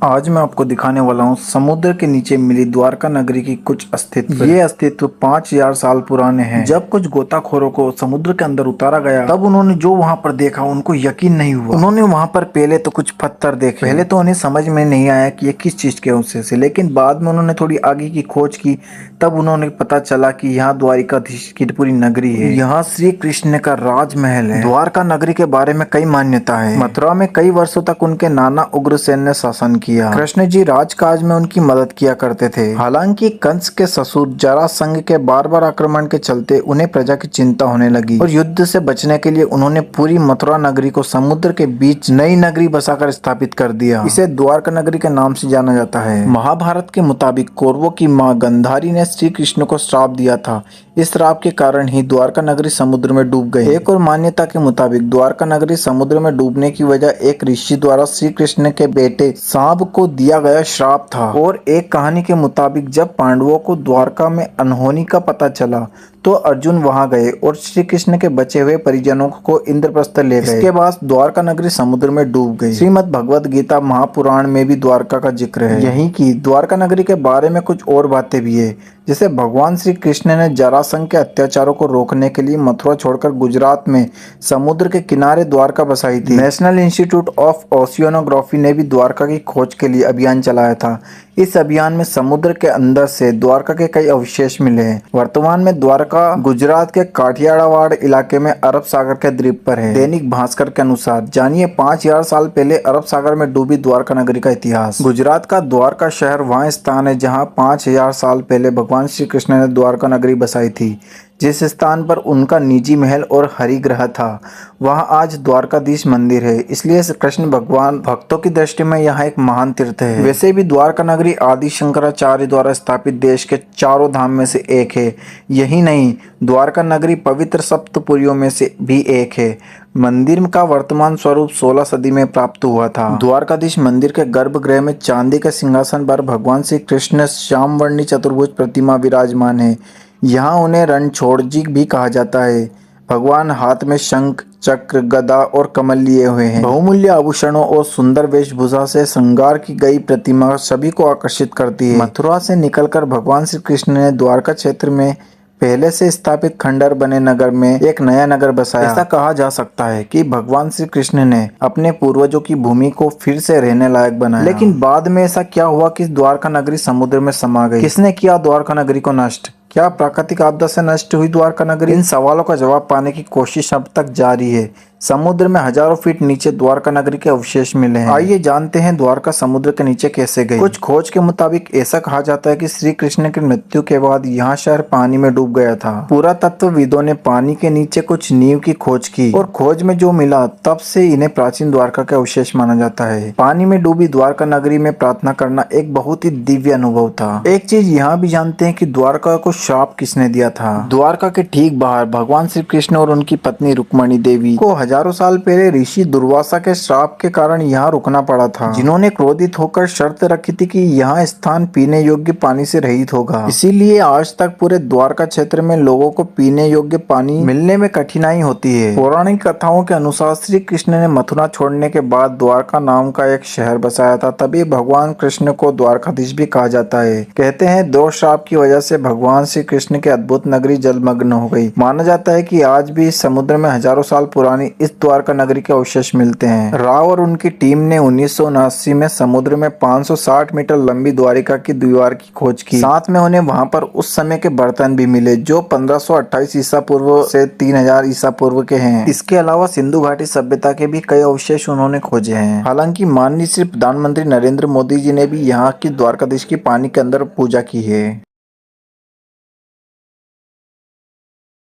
आज मैं आपको दिखाने वाला हूँ समुद्र के नीचे मिली द्वारका नगरी की कुछ अस्तित्व। ये अस्तित्व 5000 साल पुराने हैं। जब कुछ गोताखोरों को समुद्र के अंदर उतारा गया तब उन्होंने जो वहाँ पर देखा उनको यकीन नहीं हुआ। उन्होंने वहाँ पर पहले तो कुछ पत्थर देखे। पहले तो उन्हें समझ में नहीं आया कि ये किस चीज के अवशेष से, लेकिन बाद में उन्होंने थोड़ी आगे की खोज की। तब उन्होंने पता चला कि यहाँ द्वारिकाधीश की पूरी नगरी है। यहाँ श्री कृष्ण का राजमहल है। द्वारका नगरी के बारे में कई मान्यता है। मथुरा में कई वर्षों तक उनके नाना उग्रसेन ने शासन किया। कृष्ण जी राजकाज में उनकी मदद किया करते थे। हालांकि कंस के ससुर जरासंध के बार बार आक्रमण के चलते उन्हें प्रजा की चिंता होने लगी और युद्ध से बचने के लिए उन्होंने पूरी मथुरा नगरी को समुद्र के बीच नई नगरी बसाकर स्थापित कर दिया। इसे द्वारका नगरी के नाम से जाना जाता है। महाभारत के मुताबिक कौरवों की मां गंधारी ने श्री कृष्ण को श्राप दिया था। इस श्राप के कारण ही द्वारका नगरी समुद्र में डूब गई। एक और मान्यता के मुताबिक द्वारका नगरी समुद्र में डूबने की वजह एक ऋषि द्वारा श्री कृष्ण के बेटे सांब को दिया गया श्राप था। और एक कहानी के मुताबिक जब पांडवों को द्वारका में अनहोनी का पता चला तो अर्जुन वहां गए और श्री कृष्ण के बचे हुए परिजनों को इंद्रप्रस्थ ले गए। इसके बाद द्वारका नगरी समुद्र में डूब गई। श्रीमद् भगवद गीता महापुराण में भी द्वारका का जिक्र है। यहीं की द्वारका नगरी के बारे में कुछ और बातें भी है, जैसे भगवान श्री कृष्ण ने जरासंध के अत्याचारों को रोकने के लिए मथुरा छोड़कर गुजरात में समुद्र के किनारे द्वारका बसाई थी। नेशनल इंस्टीट्यूट ऑफ ओशियनोग्राफी ने भी द्वारका की खोज के लिए अभियान चलाया था। इस अभियान में समुद्र के अंदर से द्वारका के कई अवशेष मिले हैं। वर्तमान में द्वारका गुजरात के काठियावाड़ इलाके में अरब सागर के द्वीप पर है। दैनिक भास्कर के अनुसार जानिए 5000 साल पहले अरब सागर में डूबी द्वारका नगरी का इतिहास। गुजरात का द्वारका शहर वह स्थान है जहाँ 5000 साल पहले भगवान श्री कृष्ण ने द्वारका नगरी बसाई थी। जिस स्थान पर उनका निजी महल और हरिग्रह था वहां आज द्वारकाधीश मंदिर है। इसलिए कृष्ण भगवान भक्तों की दृष्टि में यहाँ एक महान तीर्थ है। वैसे भी द्वारका नगरी आदि शंकराचार्य द्वारा स्थापित देश के चारों धाम में से एक है। यही नहीं, द्वारका नगरी पवित्र सप्तपुरियों में से भी एक है। मंदिर का वर्तमान स्वरूप 16 सदी में प्राप्त हुआ था। द्वारकाधीश मंदिर के गर्भगृह में चांदी के सिंहासन पर भगवान श्री कृष्ण श्यामवर्णी चतुर्भुज प्रतिमा विराजमान है। यहाँ उन्हें रणछोड़जी भी कहा जाता है। भगवान हाथ में शंख, चक्र, गदा और कमल लिए हुए हैं। बहुमूल्य आभूषणों और सुंदर वेशभूषा से श्रृंगार की गई प्रतिमा सभी को आकर्षित करती है। मथुरा से निकलकर भगवान श्री कृष्ण ने द्वारका क्षेत्र में पहले से स्थापित खंडर बने नगर में एक नया नगर बसाया। ऐसा कहा जा सकता है कि भगवान श्री कृष्ण ने अपने पूर्वजों की भूमि को फिर से रहने लायक बनाया। लेकिन बाद में ऐसा क्या हुआ कि द्वारका नगरी समुद्र में समा गई? किसने किया द्वारका नगरी को नष्ट? क्या प्राकृतिक आपदा से नष्ट हुई द्वारका नगरी? इन सवालों का जवाब पाने की कोशिश अब तक जारी है। समुद्र में हजारों फीट नीचे द्वारका नगरी के अवशेष मिले हैं। आइए जानते हैं द्वारका समुद्र के नीचे कैसे गई। कुछ खोज के मुताबिक ऐसा कहा जाता है कि श्री कृष्ण की मृत्यु के बाद यहाँ शहर पानी में डूब गया था। पुरातत्वविदों ने पानी के नीचे कुछ नींव की खोज की और खोज में जो मिला तब से इन्हें प्राचीन द्वारका के अवशेष माना जाता है। पानी में डूबी द्वारका नगरी में प्रार्थना करना एक बहुत ही दिव्य अनुभव था। एक चीज यहाँ भी जानते हैं कि द्वारका को श्राप किसने दिया था। द्वारका के ठीक बाहर भगवान श्री कृष्ण और उनकी पत्नी रुक्मणी देवी को हजारों साल पहले ऋषि दुर्वासा के श्राप के कारण यहाँ रुकना पड़ा था, जिन्होंने क्रोधित होकर शर्त रखी थी कि यहाँ स्थान पीने योग्य पानी से रहित होगा। इसीलिए आज तक पूरे द्वारका क्षेत्र में लोगों को पीने योग्य पानी मिलने में कठिनाई होती है। पौराणिक कथाओं के अनुसार श्री कृष्ण ने मथुरा छोड़ने के बाद द्वारका नाम का एक शहर बसाया था, तभी भगवान कृष्ण को द्वारकाधीश भी कहा जाता है। कहते हैं 2 श्राप की वजह से भगवान श्री कृष्ण की अद्भुत नगरी जलमग्न हो गई। माना जाता है कि आज भी समुद्र में हजारों साल पुरानी इस द्वारका नगरी के अवशेष मिलते हैं। राव और उनकी टीम ने 1979 में समुद्र में 560 मीटर लंबी द्वारिका की दीवार की खोज की। साथ में उन्हें वहां पर उस समय के बर्तन भी मिले जो 1528 ईसा पूर्व से 3000 ईसा पूर्व के हैं। इसके अलावा सिंधु घाटी सभ्यता के भी कई अवशेष उन्होंने खोजे हैं। हालांकि माननीय श्री प्रधानमंत्री नरेंद्र मोदी जी ने भी यहाँ की द्वारकाधीश की पानी के अंदर पूजा की है।